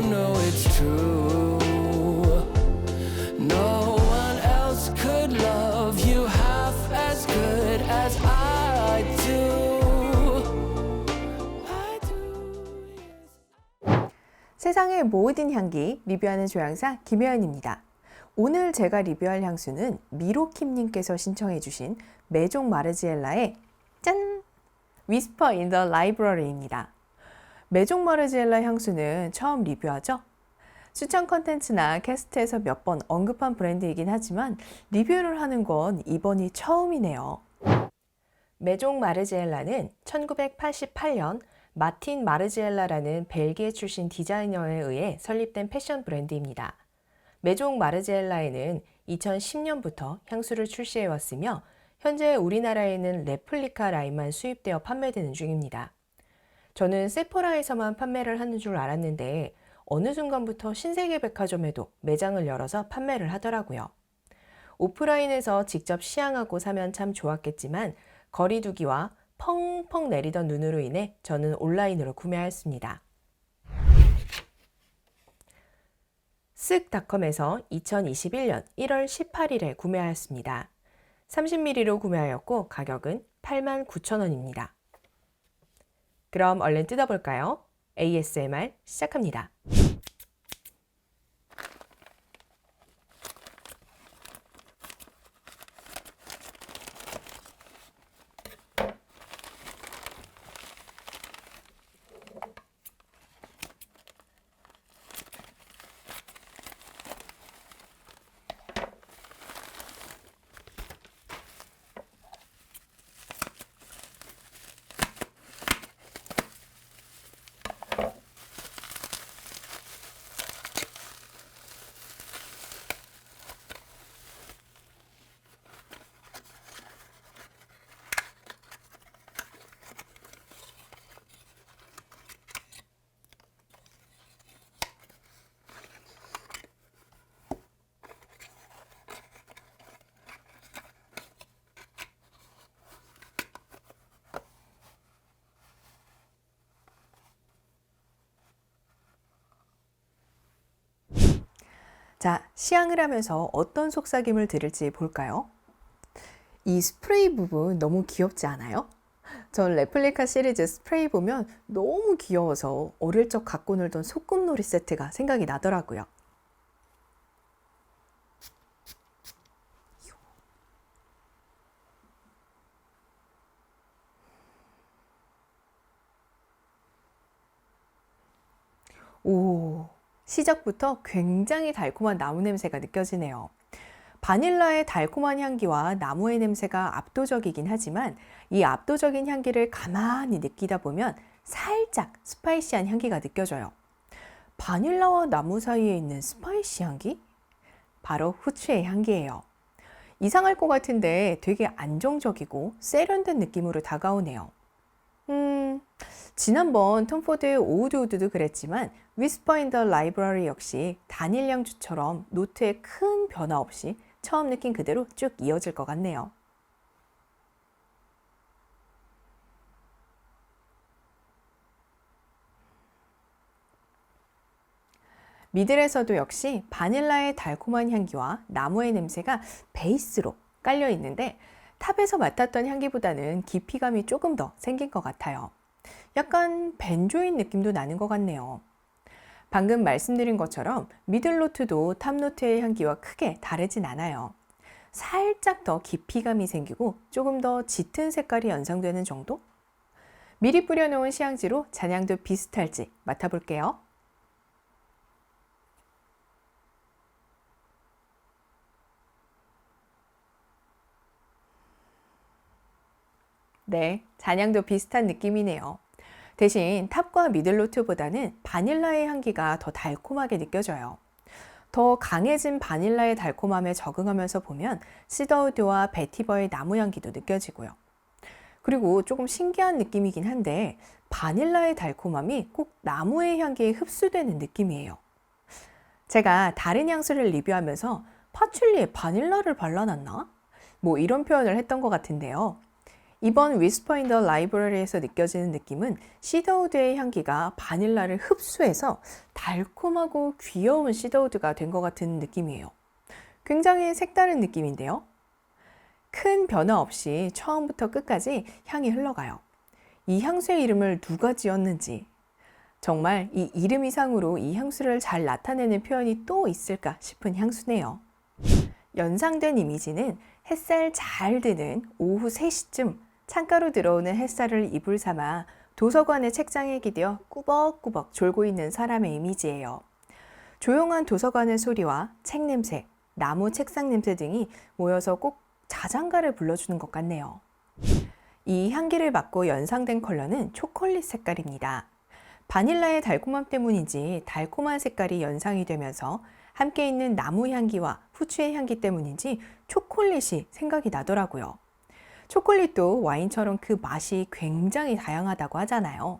know it's true. No one else could love you half as good as I do. I do, yes. 세상의 모든 향기 리뷰하는 조향사 김혜연입니다. 오늘 제가 리뷰할 향수는 미로킴님께서 신청해주신 메종 마르지엘라의 짠! 위스퍼 인 더 라이브러리입니다. 메종 마르지엘라 향수는 처음 리뷰하죠? 추천 컨텐츠나 캐스트에서 몇 번 언급한 브랜드이긴 하지만 리뷰를 하는 건 이번이 처음이네요. 메종 마르지엘라는 1988년 마틴 마르지엘라라는 벨기에 출신 디자이너에 의해 설립된 패션 브랜드입니다. 메종 마르지엘라에는 2010년부터 향수를 출시해 왔으며 현재 우리나라에는 레플리카 라인만 수입되어 판매되는 중입니다. 저는 세포라에서만 판매를 하는 줄 알았는데 어느 순간부터 신세계 백화점에도 매장을 열어서 판매를 하더라고요. 오프라인에서 직접 시향하고 사면 참 좋았겠지만 거리두기와 펑펑 내리던 눈으로 인해 저는 온라인으로 구매하였습니다. 쓱닷컴에서 2021년 1월 18일에 구매하였습니다. 30ml로 구매하였고 가격은 89,000원입니다. 그럼 얼른 뜯어볼까요? ASMR 시작합니다. 자, 시향을 하면서 어떤 속삭임을 들을지 볼까요? 이 스프레이 부분 너무 귀엽지 않아요? 전 레플리카 시리즈 스프레이 보면 너무 귀여워서 어릴 적 갖고 놀던 소꿉놀이 세트가 생각이 나더라고요. 오, 시작부터 굉장히 달콤한 나무 냄새가 느껴지네요. 바닐라의 달콤한 향기와 나무의 냄새가 압도적이긴 하지만 이 압도적인 향기를 가만히 느끼다 보면 살짝 스파이시한 향기가 느껴져요. 바닐라와 나무 사이에 있는 스파이시 향기? 바로 후추의 향기예요. 이상할 것 같은데 되게 안정적이고 세련된 느낌으로 다가오네요. 지난번 톰포드의 오우드우드도 그랬지만 위스퍼 인 더 라이브러리 역시 단일 향주처럼 노트에 큰 변화 없이 처음 느낀 그대로 쭉 이어질 것 같네요. 미들에서도 역시 바닐라의 달콤한 향기와 나무의 냄새가 베이스로 깔려 있는데 탑에서 맡았던 향기보다는 깊이감이 조금 더 생긴 것 같아요. 약간 벤조인 느낌도 나는 것 같네요. 방금 말씀드린 것처럼 미들노트도 탑노트의 향기와 크게 다르진 않아요. 살짝 더 깊이감이 생기고 조금 더 짙은 색깔이 연상되는 정도? 미리 뿌려놓은 시향지로 잔향도 비슷할지 맡아볼게요. 네, 잔향도 비슷한 느낌이네요. 대신 탑과 미들노트보다는 바닐라의 향기가 더 달콤하게 느껴져요. 더 강해진 바닐라의 달콤함에 적응하면서 보면 시더우드와 베티버의 나무 향기도 느껴지고요. 그리고 조금 신기한 느낌이긴 한데 바닐라의 달콤함이 꼭 나무의 향기에 흡수되는 느낌이에요. 제가 다른 향수를 리뷰하면서 파출리에 바닐라를 발라놨나? 뭐 이런 표현을 했던 것 같은데요. 이번 Whisper in the Library에서 느껴지는 느낌은 시더우드의 향기가 바닐라를 흡수해서 달콤하고 귀여운 시더우드가 된 것 같은 느낌이에요. 굉장히 색다른 느낌인데요. 큰 변화 없이 처음부터 끝까지 향이 흘러가요. 이 향수의 이름을 누가 지었는지, 정말 이 이름 이상으로 이 향수를 잘 나타내는 표현이 또 있을까 싶은 향수네요. 연상된 이미지는 햇살 잘 드는 오후 3시쯤 창가로 들어오는 햇살을 이불 삼아 도서관의 책장에 기대어 꾸벅꾸벅 졸고 있는 사람의 이미지예요. 조용한 도서관의 소리와 책 냄새, 나무 책상 냄새 등이 모여서 꼭 자장가를 불러주는 것 같네요. 이 향기를 맡고 연상된 컬러는 초콜릿 색깔입니다. 바닐라의 달콤함 때문인지 달콤한 색깔이 연상이 되면서 함께 있는 나무 향기와 후추의 향기 때문인지 초콜릿이 생각이 나더라고요. 초콜릿도 와인처럼 그 맛이 굉장히 다양하다고 하잖아요.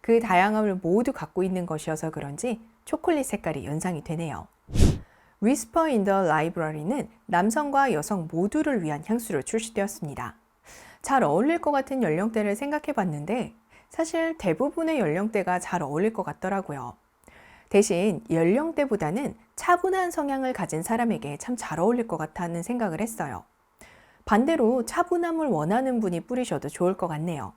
그 다양함을 모두 갖고 있는 것이어서 그런지 초콜릿 색깔이 연상이 되네요. Whisper in the Library는 남성과 여성 모두를 위한 향수로 출시되었습니다. 잘 어울릴 것 같은 연령대를 생각해 봤는데 사실 대부분의 연령대가 잘 어울릴 것 같더라고요. 대신 연령대보다는 차분한 성향을 가진 사람에게 참 잘 어울릴 것 같다는 생각을 했어요. 반대로 차분함을 원하는 분이 뿌리셔도 좋을 것 같네요.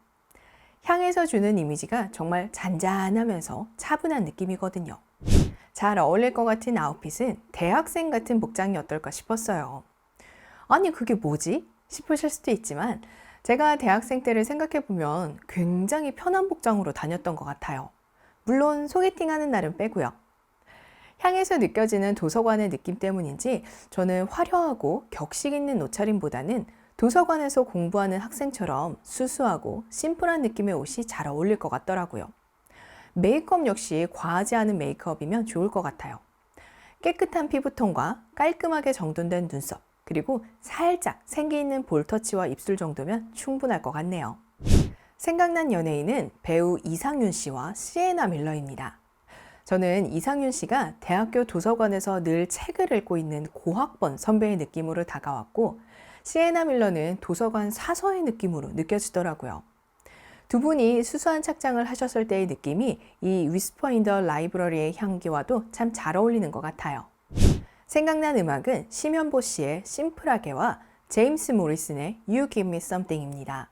향에서 주는 이미지가 정말 잔잔하면서 차분한 느낌이거든요. 잘 어울릴 것 같은 아웃핏은 대학생 같은 복장이 어떨까 싶었어요. 아니 그게 뭐지? 싶으실 수도 있지만 제가 대학생 때를 생각해보면 굉장히 편한 복장으로 다녔던 것 같아요. 물론 소개팅하는 날은 빼고요. 향에서 느껴지는 도서관의 느낌 때문인지 저는 화려하고 격식 있는 옷차림보다는 도서관에서 공부하는 학생처럼 수수하고 심플한 느낌의 옷이 잘 어울릴 것 같더라고요. 메이크업 역시 과하지 않은 메이크업이면 좋을 것 같아요. 깨끗한 피부톤과 깔끔하게 정돈된 눈썹, 그리고 살짝 생기 있는 볼터치와 입술 정도면 충분할 것 같네요. 생각난 연예인은 배우 이상윤 씨와 시에나 밀러입니다. 저는 이상윤 씨가 대학교 도서관에서 늘 책을 읽고 있는 고학번 선배의 느낌으로 다가왔고, 시에나 밀러는 도서관 사서의 느낌으로 느껴지더라고요. 두 분이 수수한 착장을 하셨을 때의 느낌이 이 Whisper in the Library의 향기와도 참 잘 어울리는 것 같아요. 생각난 음악은 심현보 씨의 심플하게와 제임스 모리슨의 You Give Me Something입니다.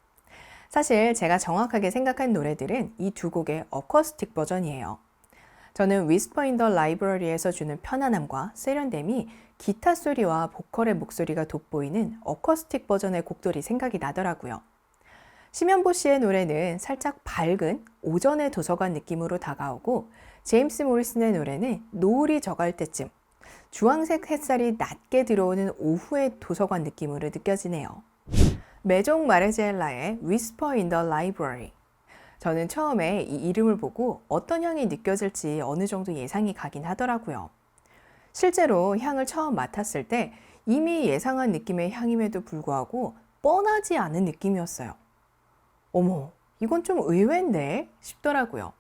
사실 제가 정확하게 생각한 노래들은 이 두 곡의 어쿠스틱 버전이에요. 저는 Whisper in the Library에서 주는 편안함과 세련됨이 기타 소리와 보컬의 목소리가 돋보이는 어쿠스틱 버전의 곡들이 생각이 나더라고요. 심현보 씨의 노래는 살짝 밝은 오전의 도서관 느낌으로 다가오고, 제임스 모리슨의 노래는 노을이 져갈 때쯤 주황색 햇살이 낮게 들어오는 오후의 도서관 느낌으로 느껴지네요. 메종 마르지엘라의 Whisper in the Library. 저는 처음에 이 이름을 보고 어떤 향이 느껴질지 어느 정도 예상이 가긴 하더라고요. 실제로 향을 처음 맡았을 때 이미 예상한 느낌의 향임에도 불구하고 뻔하지 않은 느낌이었어요. 어머, 이건 좀 의외인데? 싶더라고요.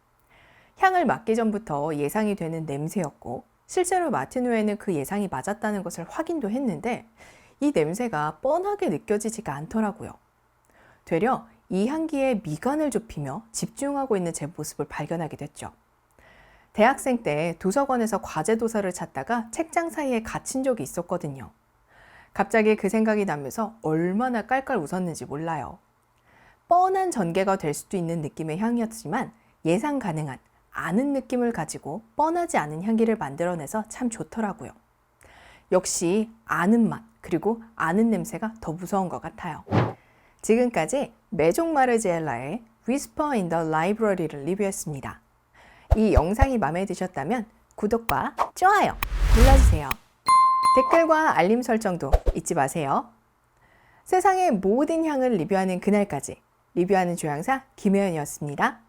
향을 맡기 전부터 예상이 되는 냄새였고, 실제로 맡은 후에는 그 예상이 맞았다는 것을 확인도 했는데 이 냄새가 뻔하게 느껴지지가 않더라고요. 되려 이 향기에 미간을 좁히며 집중하고 있는 제 모습을 발견하게 됐죠. 대학생 때 도서관에서 과제 도서를 찾다가 책장 사이에 갇힌 적이 있었거든요. 갑자기 그 생각이 나면서 얼마나 깔깔 웃었는지 몰라요. 뻔한 전개가 될 수도 있는 느낌의 향이었지만 예상 가능한 아는 느낌을 가지고 뻔하지 않은 향기를 만들어내서 참 좋더라고요. 역시 아는 맛, 그리고 아는 냄새가 더 무서운 것 같아요. 지금까지 메종 마르지엘라의 Whisper in the Library를 리뷰했습니다. 이 영상이 마음에 드셨다면 구독과 좋아요 눌러주세요. 댓글과 알림 설정도 잊지 마세요. 세상의 모든 향을 리뷰하는 그날까지 리뷰하는 조향사 김혜연이었습니다.